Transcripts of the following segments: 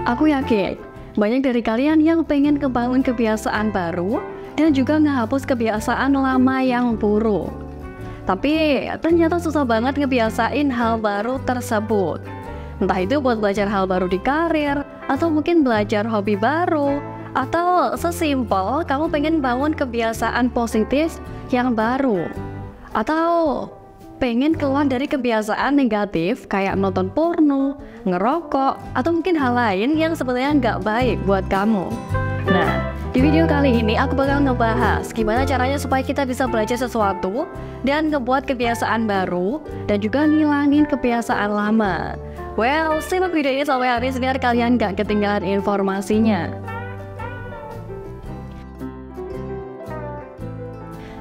Aku yakin banyak dari kalian yang pengen kebangun kebiasaan baru dan juga ngehapus kebiasaan lama yang buruk. Tapi ternyata susah banget ngebiasain hal baru tersebut. Entah itu buat belajar hal baru di karir, atau mungkin belajar hobi baru, atau sesimpel kamu pengen bangun kebiasaan positif yang baru, atau pengen keluar dari kebiasaan negatif kayak nonton porno, ngerokok, atau mungkin hal lain yang sebenarnya nggak baik buat kamu. Nah, di video kali ini aku bakal ngebahas gimana caranya supaya kita bisa belajar sesuatu dan ngebuat kebiasaan baru dan juga ngilangin kebiasaan lama. Well, simak video ini sampai habis biar kalian nggak ketinggalan informasinya.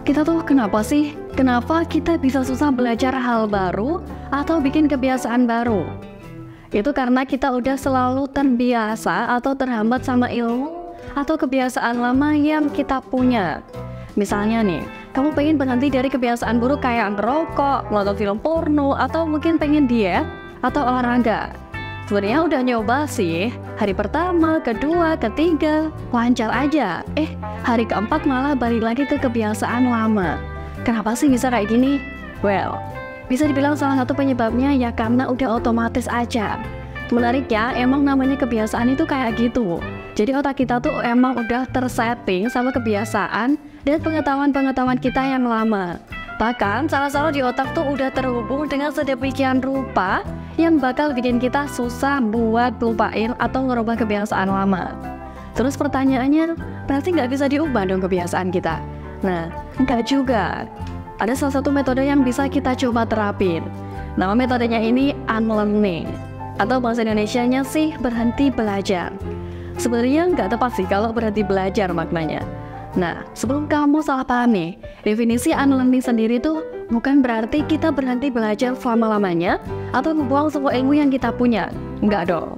Kita tuh kenapa sih? Kenapa kita bisa susah belajar hal baru atau bikin kebiasaan baru? Itu karena kita udah selalu terbiasa atau terhambat sama ilmu atau kebiasaan lama yang kita punya. Misalnya nih, kamu pengen berhenti dari kebiasaan buruk kayak ngerokok, nonton film porno, atau mungkin pengen diet atau olahraga. Sebenarnya udah nyoba sih, hari pertama, kedua, ketiga, lancar aja. Hari keempat malah balik lagi ke kebiasaan lama. Kenapa sih bisa kayak gini? Well, bisa dibilang salah satu penyebabnya ya karena udah otomatis aja. Menarik ya, emang namanya kebiasaan itu kayak gitu. Jadi otak kita tuh emang udah tersetting sama kebiasaan dan pengetahuan-pengetahuan kita yang lama. Bahkan salah-salah di otak tuh udah terhubung dengan sedemikian rupa yang bakal bikin kita susah buat lupain atau ngerubah kebiasaan lama. Terus pertanyaannya, berarti nggak bisa diubah dong kebiasaan kita? Nah, nggak juga. Ada salah satu metode yang bisa kita coba terapin. Nama metodenya ini unlearning, atau bahasa Indonesianya sih berhenti belajar. Sebenarnya nggak tepat sih kalau berhenti belajar maknanya. Nah, sebelum kamu salah paham nih, definisi unlearning sendiri tuh bukan berarti kita berhenti belajar selama-lamanya atau membuang semua ilmu yang kita punya. Enggak dong.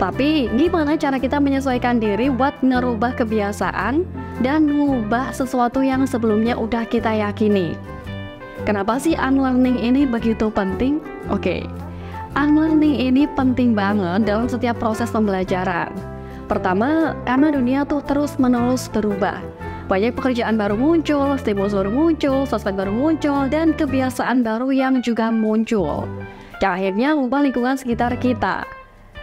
Tapi gimana cara kita menyesuaikan diri buat ngerubah kebiasaan dan mengubah sesuatu yang sebelumnya udah kita yakini. Kenapa sih unlearning ini begitu penting? Oke, unlearning ini penting banget dalam setiap proses pembelajaran. Pertama, karena dunia tuh terus-menerus berubah. Banyak pekerjaan baru muncul, stimulus baru muncul, sosmed baru muncul, dan kebiasaan baru yang juga muncul. Yang akhirnya mengubah lingkungan sekitar kita.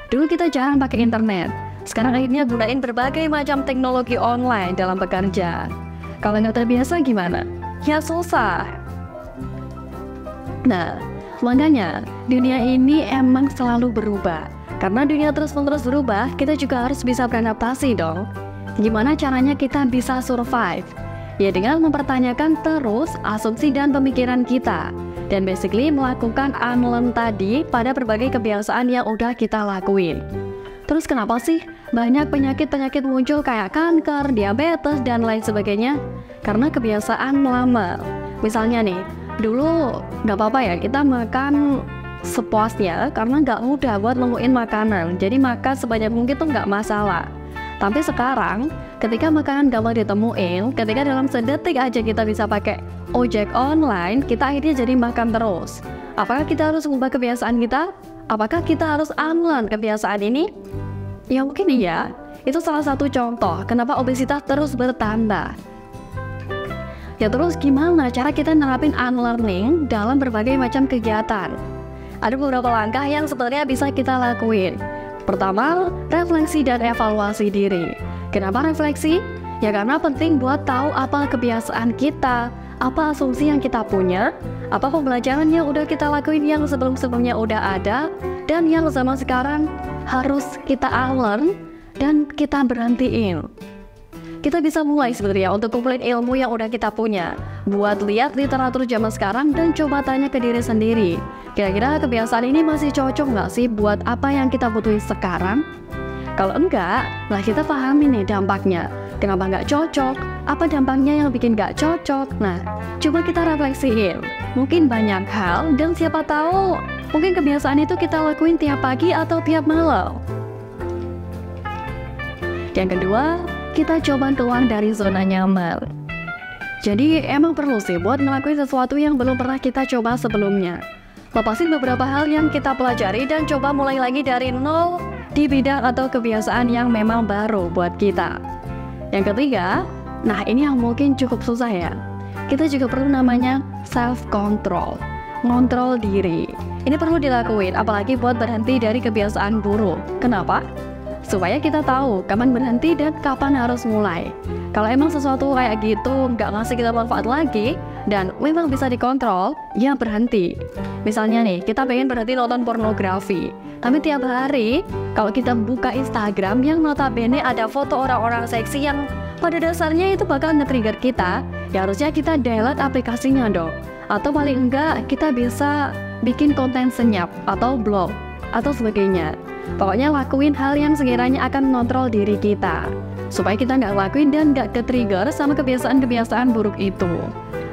Dulu kita jarang pakai internet, sekarang akhirnya gunain berbagai macam teknologi online dalam bekerja. Kalau nggak terbiasa gimana? Ya susah. Nah, makanya dunia ini emang selalu berubah. Karena dunia terus-menerus berubah, kita juga harus bisa beradaptasi dong. Gimana caranya kita bisa survive? Ya dengan mempertanyakan terus asumsi dan pemikiran kita. Dan basically melakukan unlearn tadi pada berbagai kebiasaan yang udah kita lakuin. Terus kenapa sih banyak penyakit-penyakit muncul kayak kanker, diabetes, dan lain sebagainya? Karena kebiasaan lama. Misalnya nih, dulu nggak apa-apa ya kita makan sepuasnya karena nggak mudah buat nemuin makanan, jadi makan sebanyak mungkin tuh nggak masalah. Tapi sekarang ketika makanan gampang ditemuin, ketika dalam sedetik aja kita bisa pakai ojek online, kita akhirnya jadi makan terus. Apakah kita harus mengubah kebiasaan kita? Apakah kita harus unlearn kebiasaan ini? Ya mungkin iya. Itu salah satu contoh kenapa obesitas terus bertambah. Ya terus gimana cara kita nerapin unlearning dalam berbagai macam kegiatan? Ada beberapa langkah yang sebenarnya bisa kita lakuin. Pertama, refleksi dan evaluasi diri. Kenapa refleksi? Ya karena penting buat tahu apa kebiasaan kita, apa asumsi yang kita punya, apa pembelajaran yang udah kita lakuin yang sebelum-sebelumnya udah ada, dan yang zaman sekarang harus kita unlearn dan kita berhentiin. Kita bisa mulai sebenarnya untuk kumpulin ilmu yang udah kita punya, buat lihat literatur zaman sekarang dan coba tanya ke diri sendiri. Kira-kira kebiasaan ini masih cocok nggak sih buat apa yang kita butuhin sekarang? Kalau enggak, nah kita pahami nih dampaknya. Kenapa nggak cocok? Apa dampaknya yang bikin nggak cocok? Nah, coba kita refleksiin. Mungkin banyak hal dan siapa tahu mungkin kebiasaan itu kita lakuin tiap pagi atau tiap malam. Yang kedua, kita coba keluar dari zona nyaman. Jadi emang perlu sih buat ngelakuin sesuatu yang belum pernah kita coba sebelumnya. Lepasin beberapa hal yang kita pelajari dan coba mulai lagi dari nol di bidang atau kebiasaan yang memang baru buat kita. Yang ketiga, nah ini yang mungkin cukup susah ya. Kita juga perlu namanya self-control, ngontrol diri. Ini perlu dilakuin, apalagi buat berhenti dari kebiasaan buruk. Kenapa? Supaya kita tahu kapan berhenti dan kapan harus mulai. Kalau emang sesuatu kayak gitu nggak ngasih kita manfaat lagi dan memang bisa dikontrol, ya berhenti. Misalnya nih, kita pengen berhenti nonton pornografi, tapi tiap hari kalau kita buka Instagram yang notabene ada foto orang-orang seksi yang pada dasarnya itu bakal nge-trigger kita, ya harusnya kita delete aplikasinya dong. Atau paling enggak kita bisa bikin konten senyap atau blog atau sebagainya. Pokoknya lakuin hal yang sekiranya akan mengontrol diri kita, supaya kita nggak lakuin dan nggak ke-trigger sama kebiasaan-kebiasaan buruk itu.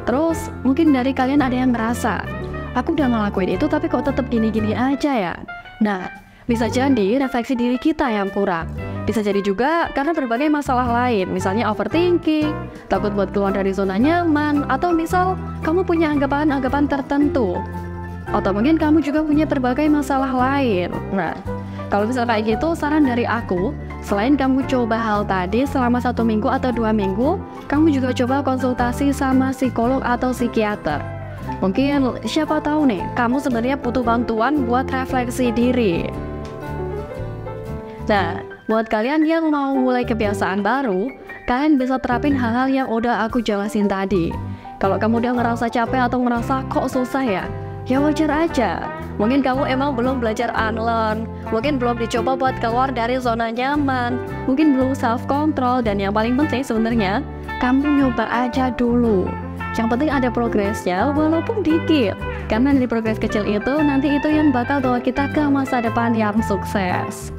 Terus mungkin dari kalian ada yang ngerasa, aku udah ngelakuin itu tapi kok tetap gini-gini aja ya. Nah, bisa jadi refleksi diri kita yang kurang. Bisa jadi juga karena berbagai masalah lain, misalnya overthinking, takut buat keluar dari zona nyaman, atau misal kamu punya anggapan-anggapan tertentu, atau mungkin kamu juga punya berbagai masalah lain. Nah, kalau misal kayak gitu, saran dari aku, selain kamu coba hal tadi selama 1 minggu atau 2 minggu, kamu juga coba konsultasi sama psikolog atau psikiater. Mungkin siapa tahu nih, kamu sebenarnya butuh bantuan buat refleksi diri. Nah, buat kalian yang mau mulai kebiasaan baru, kalian bisa terapin hal-hal yang udah aku jelasin tadi. Kalau kamu udah ngerasa capek atau ngerasa kok susah ya wajar aja. Mungkin kamu emang belum belajar unlearn, mungkin belum dicoba buat keluar dari zona nyaman, mungkin belum self-control, dan yang paling penting sebenarnya, kamu nyoba aja dulu. Yang penting ada progresnya, walaupun dikit. Karena dari progres kecil itu, nanti itu yang bakal bawa kita ke masa depan yang sukses.